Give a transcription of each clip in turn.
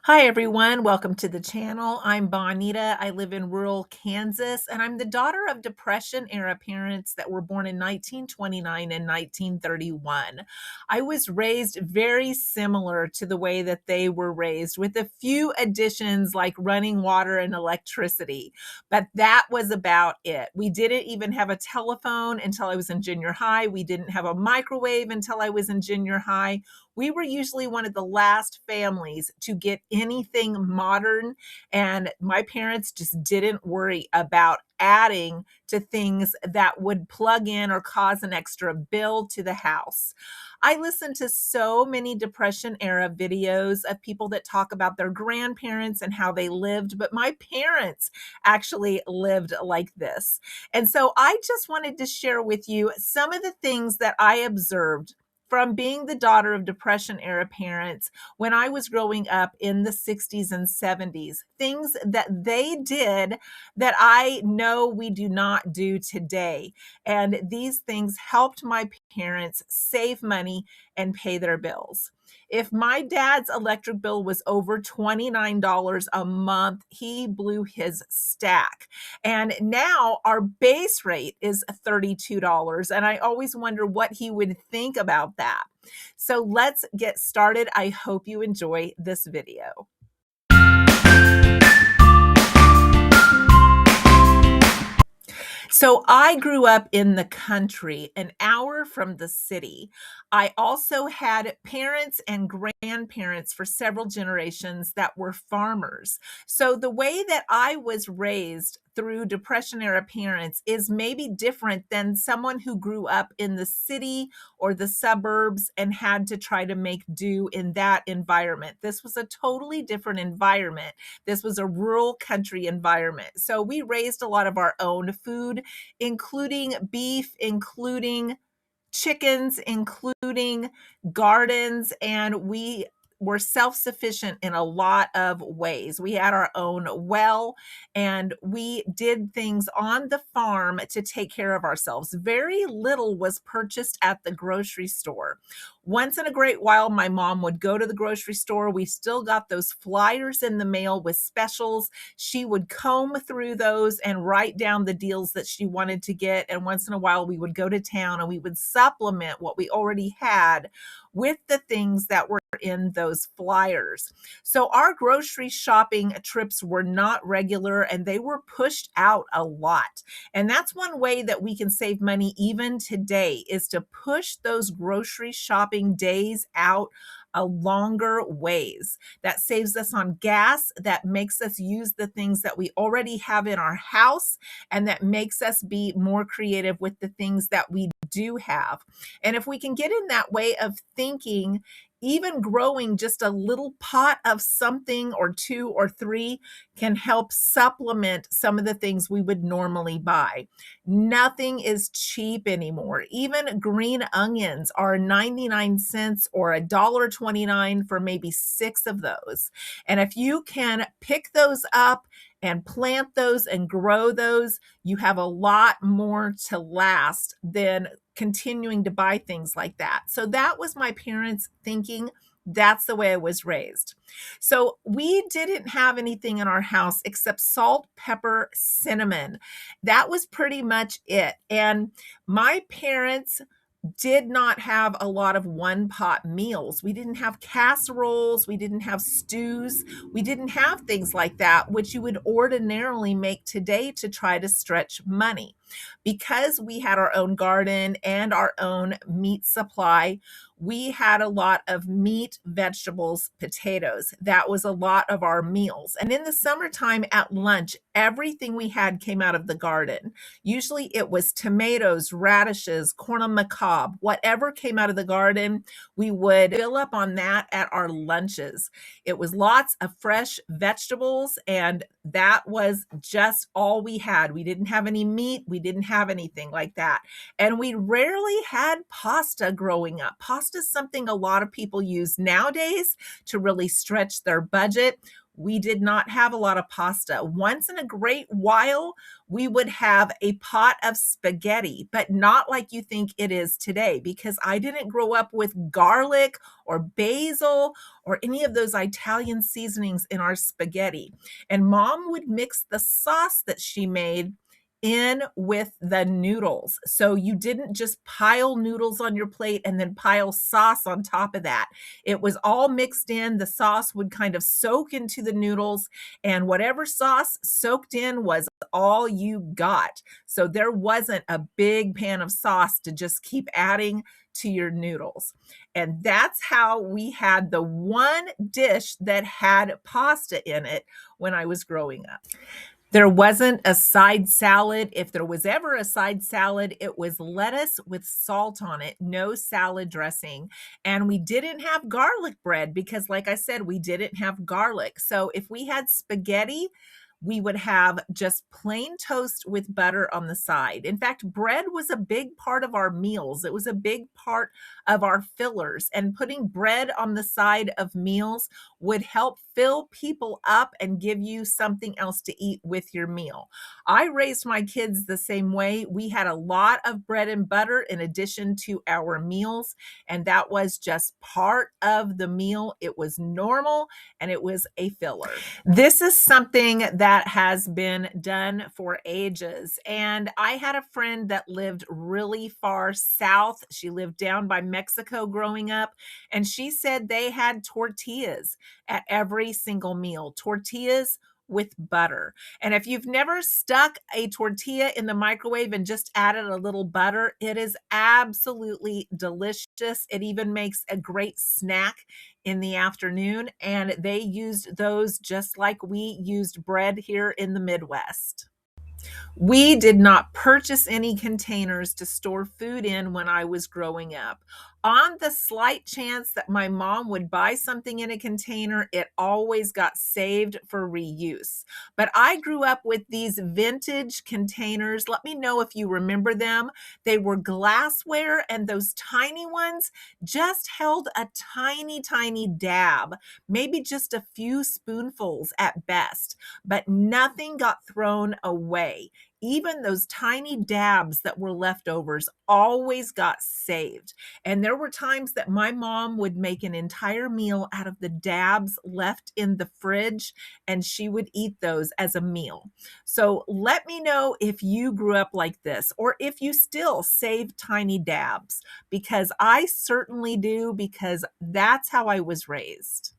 Hi, everyone. Welcome to the channel. I'm Bonita. I live in rural Kansas, and I'm the daughter of Depression era parents that were born in 1929 and 1931. I was raised very similar to the way that they were raised, with a few additions like running water and electricity, but that was about it. We didn't even have a telephone until I was in junior high. We didn't have a microwave until I was in junior high. We were usually one of the last families to get anything modern, and my parents just didn't worry about adding to things that would plug in or cause an extra bill to the house. I listened to so many Depression era videos of people that talk about their grandparents and how they lived, but my parents actually lived like this. And so I just wanted to share with you some of the things that I observed from being the daughter of Depression era parents when I was growing up in the 60s and 70s, things that they did that I know we do not do today. And these things helped my parents save money and pay their bills. If my dad's electric bill was over $29 a month, he blew his stack. And now our base rate is $32. And I always wonder what he would think about that. So let's get started. I hope you enjoy this video. So I grew up in the country, an hour from the city. I also had parents and grandparents for several generations that were farmers. So the way that I was raised through Depression era parents is maybe different than someone who grew up in the city or the suburbs and had to try to make do in that environment. This was a totally different environment. This was a rural country environment. So we raised a lot of our own food, including beef, including chickens, including gardens, and we were self-sufficient in a lot of ways. We had our own well, and we did things on the farm to take care of ourselves. Very little was purchased at the grocery store. Once in a great while, my mom would go to the grocery store. We still got those flyers in the mail with specials. She would comb through those and write down the deals that she wanted to get. And once in a while, we would go to town and we would supplement what we already had with the things that were in those flyers. So our grocery shopping trips were not regular and they were pushed out a lot. And that's one way that we can save money even today, is to push those grocery shopping days out a longer ways. That saves us on gas, that makes us use the things that we already have in our house, and that makes us be more creative with the things that we do have. And if we can get in that way of thinking, even growing just a little pot of something or two or three can help supplement some of the things we would normally buy. Nothing is cheap anymore. Even green onions are 99 cents or $1.29 for maybe 6 of those. And if you can pick those up and plant those and grow those, you have a lot more to last than continuing to buy things like that. So that was my parents' thinking. That's the way I was raised. So we didn't have anything in our house except salt, pepper, cinnamon. That was pretty much it. And my parents did not have a lot of one pot meals. We didn't have casseroles, we didn't have stews, we didn't have things like that, which you would ordinarily make today to try to stretch money. Because we had our own garden and our own meat supply, we had a lot of meat, vegetables, potatoes. That was a lot of our meals. And in the summertime at lunch, everything we had came out of the garden. Usually it was tomatoes, radishes, corn on the cob, whatever came out of the garden, we would fill up on that at our lunches. It was lots of fresh vegetables, and that was just all we had. We didn't have any meat. We didn't have anything like that. And we rarely had pasta growing up. Pasta is something a lot of people use nowadays to really stretch their budget. we did not have a lot of pasta. Once in a great while, we would have a pot of spaghetti, but not like you think it is today, because I didn't grow up with garlic or basil or any of those Italian seasonings in our spaghetti. And mom would mix the sauce that she made in with the noodles. So you didn't just pile noodles on your plate and then pile sauce on top of that. It was all mixed in. The sauce would kind of soak into the noodles, and whatever sauce soaked in was all you got. So there wasn't a big pan of sauce to just keep adding to your noodles. And that's how we had the one dish that had pasta in it when I was growing up. There wasn't a side salad. If there was ever a side salad, it was lettuce with salt on it, no salad dressing. And we didn't have garlic bread because, like I said, we didn't have garlic. So if we had spaghetti, we would have just plain toast with butter on the side. In fact, bread was a big part of our meals. It was a big part of our fillers, and putting bread on the side of meals would help fill people up and give you something else to eat with your meal. I raised my kids the same way. We had a lot of bread and butter in addition to our meals, and that was just part of the meal. It was normal and it was a filler. This is something that has been done for ages. And I had a friend that lived really far south. She lived down by Mexico growing up, and she said they had tortillas at every single meal, tortillas with butter. And if you've never stuck a tortilla in the microwave and just added a little butter, it is absolutely delicious. It even makes a great snack in the afternoon. And they used those just like we used bread here in the Midwest. We did not purchase any containers to store food in when I was growing up. On the slight chance that my mom would buy something in a container, it always got saved for reuse. But I grew up with these vintage containers. Let me know if you remember them. They were glassware, and those tiny ones just held a tiny, tiny dab, maybe just a few spoonfuls at best, but nothing got thrown away. Even those tiny dabs that were leftovers always got saved. And there were times that my mom would make an entire meal out of the dabs left in the fridge, and she would eat those as a meal. So let me know if you grew up like this, or if you still save tiny dabs, because I certainly do, because that's how I was raised.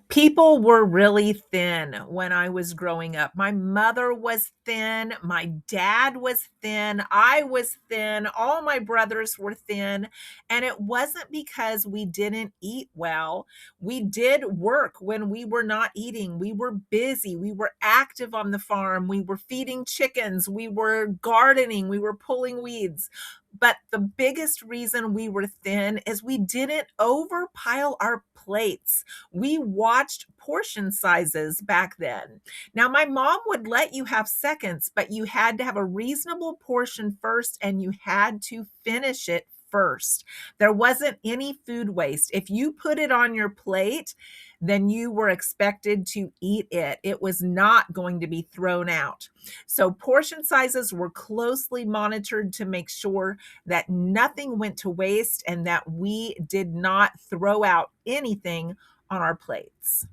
People were really thin when I was growing up. My mother was thin. My dad was thin. I was thin. All my brothers were thin. And it wasn't because we didn't eat well. We did work when we were not eating. We were busy. We were active on the farm. We were feeding chickens. We were gardening. We were pulling weeds. But the biggest reason we were thin is we didn't overpile our plates. We watched portion sizes back then. Now, my mom would let you have seconds, but you had to have a reasonable portion first, and you had to finish it first. There wasn't any food waste. If you put it on your plate, then you were expected to eat it. It was not going to be thrown out. So portion sizes were closely monitored to make sure that nothing went to waste and that we did not throw out anything on our plates.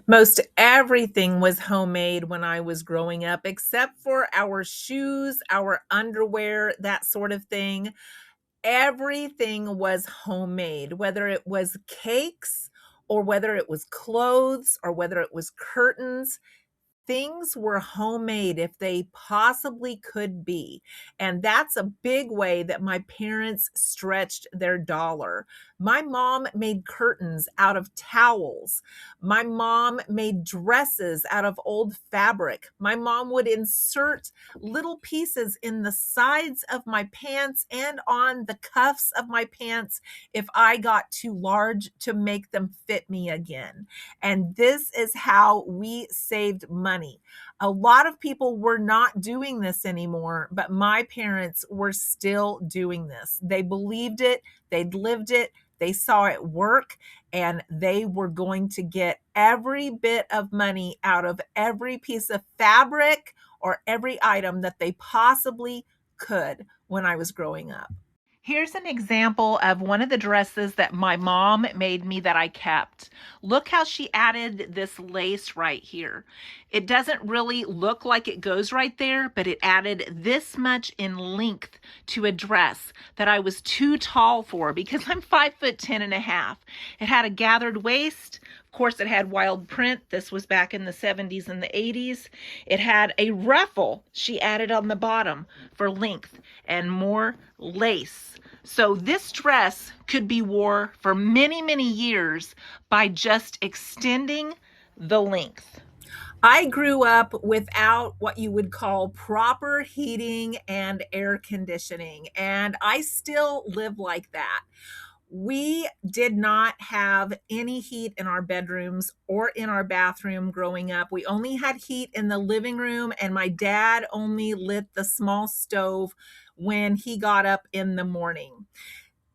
Most everything was homemade when I was growing up, except for our shoes, our underwear, that sort of thing. Everything was homemade, whether it was cakes or whether it was clothes or whether it was curtains. Things were homemade if they possibly could be. And that's a big way that my parents stretched their dollar. My mom made curtains out of towels. My mom made dresses out of old fabric. My mom would insert little pieces in the sides of my pants and on the cuffs of my pants if I got too large to make them fit me again. And this is how we saved money. A lot of people were not doing this anymore, but my parents were still doing this. They believed it, they'd lived it, They saw it work, and they were going to get every bit of money out of every piece of fabric or every item that they possibly could when I was growing up. Here's an example of one of the dresses that my mom made me that I kept. Look how she added this lace right here. It doesn't really look like it goes right there, but it added this much in length to a dress that I was too tall for because I'm 5'10" and a half. It had a gathered waist. Of course, it had wild print. This was back in the 70s and the 80s. It had a ruffle she added on the bottom for length and more lace. So this dress could be worn for many, many years by just extending the length. I grew up without what you would call proper heating and air conditioning, and I still live like that. We did not have any heat in our bedrooms or in our bathroom growing up. We only had heat in the living room, and my dad only lit the small stove when he got up in the morning.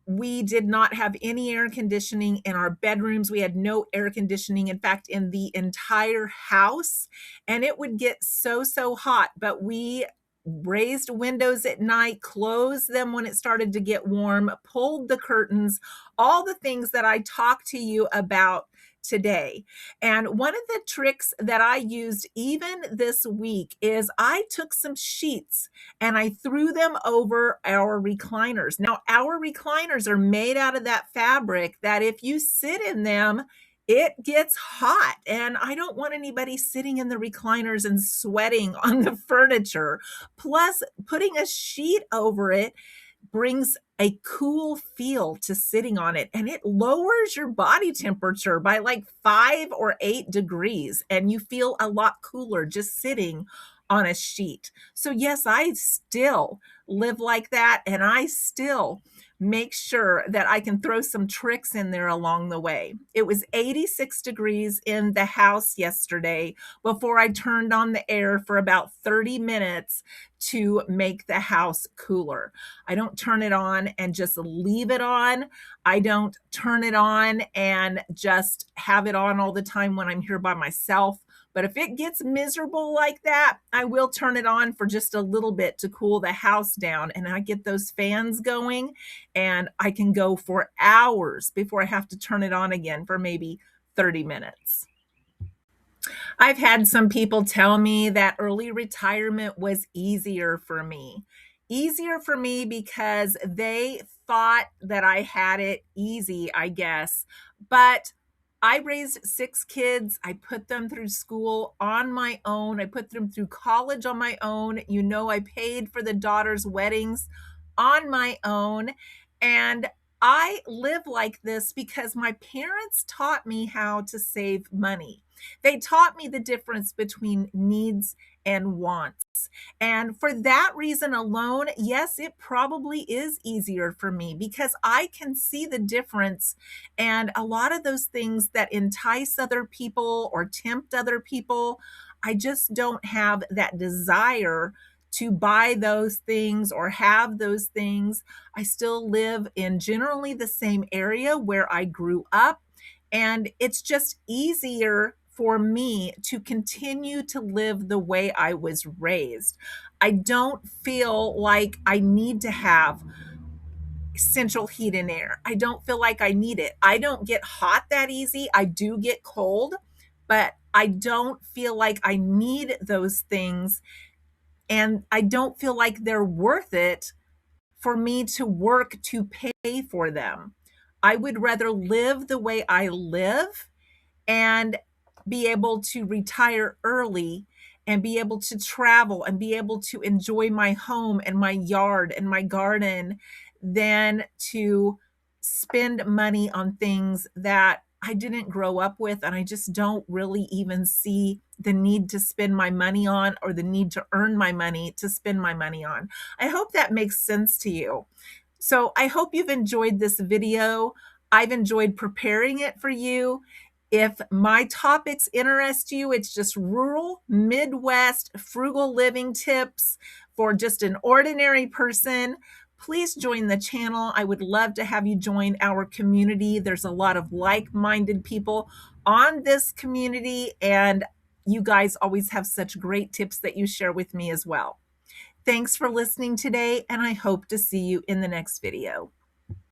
We did not have any air conditioning in our bedrooms. We had no air conditioning, in fact, in the entire house. And it would get so hot, but we raised windows at night, closed them when it started to get warm, pulled the curtains, all the things that I talked to you about today. And one of the tricks that I used even this week is I took some sheets and I threw them over our recliners. Now, our recliners are made out of that fabric that if you sit in them, it gets hot, and I don't want anybody sitting in the recliners and sweating on the furniture. Plus, putting a sheet over it brings a cool feel to sitting on it, and it lowers your body temperature by like 5 or 8 degrees, and you feel a lot cooler just sitting on a sheet. So yes, I still live like that, and I still make sure that I can throw some tricks in there along the way. It was 86 degrees in the house yesterday before I turned on the air for about 30 minutes to make the house cooler. I don't turn it on and just leave it on. I don't turn it on and just have it on all the time when I'm here by myself. But if it gets miserable like that, I will turn it on for just a little bit to cool the house down. And I get those fans going, and I can go for hours before I have to turn it on again for maybe 30 minutes. I've had some people tell me that early retirement was easier for me. Easier for me because they thought that I had it easy, I guess. But I raised 6 kids. I put them through school on my own. I put them through college on my own. You know, I paid for the daughters' weddings on my own. And I live like this because my parents taught me how to save money. They taught me the difference between needs and wants. And for that reason alone, yes, it probably is easier for me because I can see the difference. And a lot of those things that entice other people or tempt other people, I just don't have that desire to buy those things or have those things. I still live in generally the same area where I grew up, and it's just easier for me to continue to live the way I was raised. I don't feel like I need to have central heat and air. I don't feel like I need it. I don't get hot that easy. I do get cold, but I don't feel like I need those things, and I don't feel like they're worth it for me to work to pay for them. I would rather live the way I live and be able to retire early and be able to travel and be able to enjoy my home and my yard and my garden than to spend money on things that I didn't grow up with, and I just don't really even see the need to spend my money on or the need to earn my money to spend my money on. I hope that makes sense to you. So I hope you've enjoyed this video. I've enjoyed preparing it for you. If my topics interest you, it's just rural, Midwest, frugal living tips for just an ordinary person. Please join the channel. I would love to have you join our community. There's a lot of like-minded people on this community, and you guys always have such great tips that you share with me as well. Thanks for listening today, and I hope to see you in the next video.